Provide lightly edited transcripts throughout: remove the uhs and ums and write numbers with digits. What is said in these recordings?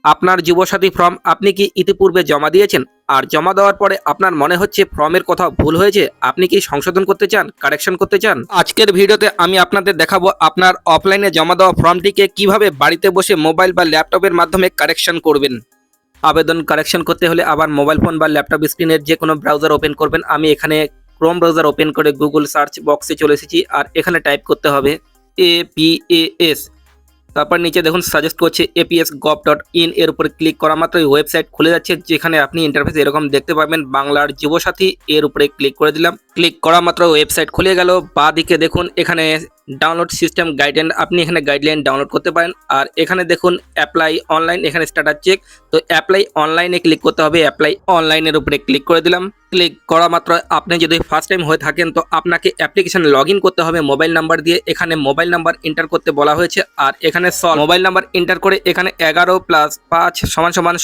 আপনার যুবসাথী ফর্ম আপনি কি ইতিপূর্বে জমা দিয়েছেন আর জমা দেওয়ার পরে আপনার মনে হচ্ছে ফর্মের কোথাও ভুল হয়েছে, আপনি কি সংশোধন করতে চান, কারেকশন করতে চান? আজকের ভিডিওতে আমি আপনাদের দেখাবো আপনার অফলাইনে জমা দেওয়া ফর্মটিকে কিভাবে বাড়িতে বসে মোবাইল বা ল্যাপটপের মাধ্যমে কারেকশন করবেন। আবেদন কারেকশন করতে হলে আবার মোবাইল ফোন বা ল্যাপটপ স্ক্রিনের যে কোনো ব্রাউজার ওপেন করবেন। আমি এখানে ক্রোম ব্রাউজার ওপেন করে গুগল সার্চ বক্সে চলে এসেছি আর এখানে টাইপ করতে হবে APAS। তারপর নিচে দেখুন সাজেস্ট করছে aps.gov.in এর উপরে ক্লিক করা মাত্রই ওয়েবসাইট খুলে যাচ্ছে, যেখানে আপনি ইন্টারফেস এরকম দেখতে পাবেন বাংলার যুবসাথী। এর উপরে ক্লিক করে দিলাম। ক্লিক করা মাত্র ওয়েবসাইট খুলে গেল। বাঁ দিকে দেখুন এখানে ডাউনলোড সিস্টেম গাইডলাইন, আপনি এখানে গাইডলাইন ডাউনলোড করতে পারেন। আর এখানে দেখুন অ্যাপ্লাই অনলাইন, এখানে স্ট্যাটাস চেক, তো অ্যাপ্লাই অনলাইনে ক্লিক করতে হবে। অ্যাপ্লাই অনলাইনের উপরে ক্লিক করে দিলাম। ক্লিক করা মাত্র আপনি যদি ফার্স্ট টাইম হয়ে থাকেন তো আপনাকে অ্যাপ্লিকেশন লগ ইন করতে হবে মোবাইল নাম্বার দিয়ে। এখানে মোবাইল নাম্বার এন্টার করতে বলা হয়েছে আর এখানে মোবাইল নাম্বার এন্টার করে এখানে 11 + 5 =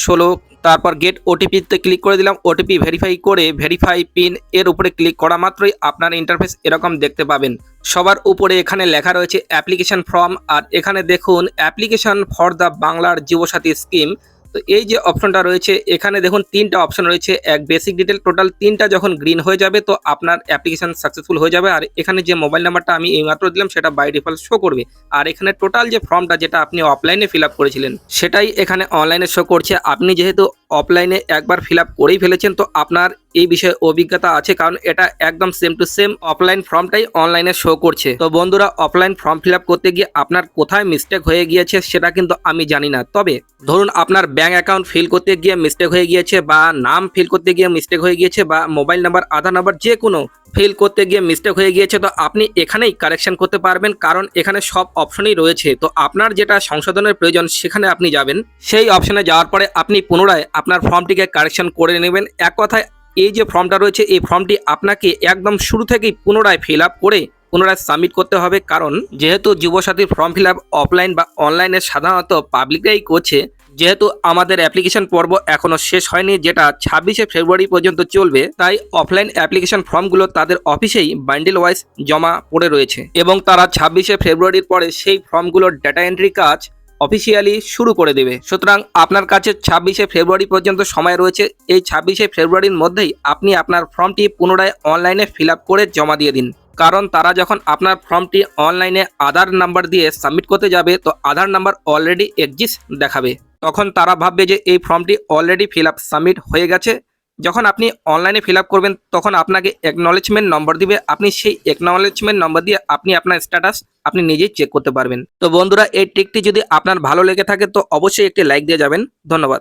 16। তারপর গেট ওটিপিতে ক্লিক করে দিলাম। ওটিপি ভেরিফাই করে ভেরিফাই পিন এর উপরে ক্লিক করা মাত্রই আপনার ইন্টারফেস এরকম দেখতে পাবেন। সবার উপরে এখানে লেখা রয়েছে অ্যাপ্লিকেশন ফর্ম আর এখানে দেখুন অ্যাপ্লিকেশন ফর দ্য বাংলার যুবসাথী স্কিম। তো এই যে অপশনটা রয়েছে এখানে দেখুন তিনটা অপশন রয়েছে, এক বেসিক ডিটেল, টোটাল তিনটা যখন গ্রিন হয়ে যাবে তো আপনার অ্যাপ্লিকেশন সাকসেসফুল হয়ে যাবে। আর এখানে যে মোবাইল নাম্বারটা আমি এইমাত্র দিলাম সেটা বাই ডিফল্ট শো করবে। আর এখানে টোটাল যে ফর্মটা যেটা আপনি অফলাইনে ফিল আপ করেছিলেন সেটাই এখানে অনলাইনে শো করছে। আপনি যেহেতু অফলাইনে একবার ফিল আপ করেই ফেলেছেন তো আপনার এই বিষয়ে অভিজ্ঞতা আছে, কারণ এটা একদম সেম টু সেম অফলাইন ফর্মটাই অনলাইনে শো করছে। তো বন্ধুরা, অফলাইন ফর্ম ফিল আপ করতে গিয়ে আপনার কোথায় মিস্টেক হয়ে গিয়েছে সেটা কিন্তু আমি জানি না, তবে ধরুন আপনার ব্যাঙ্ক অ্যাকাউন্ট ফিল করতে গিয়ে মিস্টেক হয়ে গিয়েছে বা নাম ফিল করতে গিয়ে মিস্টেক হয়ে গিয়েছে বা মোবাইল নাম্বার, আধার নাম্বার যে কোনো ফিল করতে গিয়ে মিস্টেক হয়ে গিয়েছে তো আপনি এখানেই কারেকশন করতে পারবেন, কারণ এখানে সব অপশনই রয়েছে। তো আপনার যেটা সংশোধনের প্রয়োজন সেখানে আপনি যাবেন, সেই অপশনে যাওয়ার পরে আপনি পুনরায় আপনার ফর্মটিকে কারেকশন করে নেবেন। এক কথায় এই যে ফর্মটা রয়েছে এই ফর্মটি আপনাকে একদম শুরু থেকেই পুনরায় ফিল আপ করে পুনরায় সাবমিট করতে হবে, কারণ যেহেতু যুবসাথীর ফর্ম ফিল আপ অফলাইন বা অনলাইনে সাধারণত পাবলিকরাই করছে, যেহেতু আমাদের অ্যাপ্লিকেশন পর্ব এখনো শেষ হয়নি, যেটা 26শে ফেব্রুয়ারি পর্যন্ত চলবে, তাই অফলাইন অ্যাপ্লিকেশন ফর্মগুলো তাদের অফিসেই বান্ডিল ওয়াইজ জমা পড়ে রয়েছে এবং তারা 26শে ফেব্রুয়ারির পরে সেই ফর্মগুলোর ডাটা এন্ট্রি কাজ অফিসিয়ালি শুরু করে দেবে। সুতরাং আপনার কাছে 26শে ফেব্রুয়ারি পর্যন্ত সময় রয়েছে। এই 26শে ফেব্রুয়ারির মধ্যেই আপনি আপনার ফর্মটি পুনরায় অনলাইনে ফিল আপ করে জমা দিয়ে দিন, কারণ তারা যখন আপনার ফর্মটি অনলাইনে আধার নাম্বার দিয়ে সাবমিট করতে যাবে তো আধার নাম্বার অলরেডি এক্সিস্ট দেখাবে, তখন তারা ভাববে যে এই ফর্মটি অলরেডি ফিল আপ সাবমিট হয়ে গেছে। যখন আপনি অনলাইনে ফিল আপ করবেন তখন আপনাকে অ্যাকনলেজমেন্ট নম্বর দিবে, আপনি সেই অ্যাকনলেজমেন্ট নম্বর দিয়ে আপনি আপনার স্ট্যাটাস আপনি নিজেই চেক করতে পারবেন। তো বন্ধুরা, এই ট্রিকটি যদি আপনার ভালো লেগে থাকে তো অবশ্যই একটি লাইক দিয়ে যাবেন। ধন্যবাদ।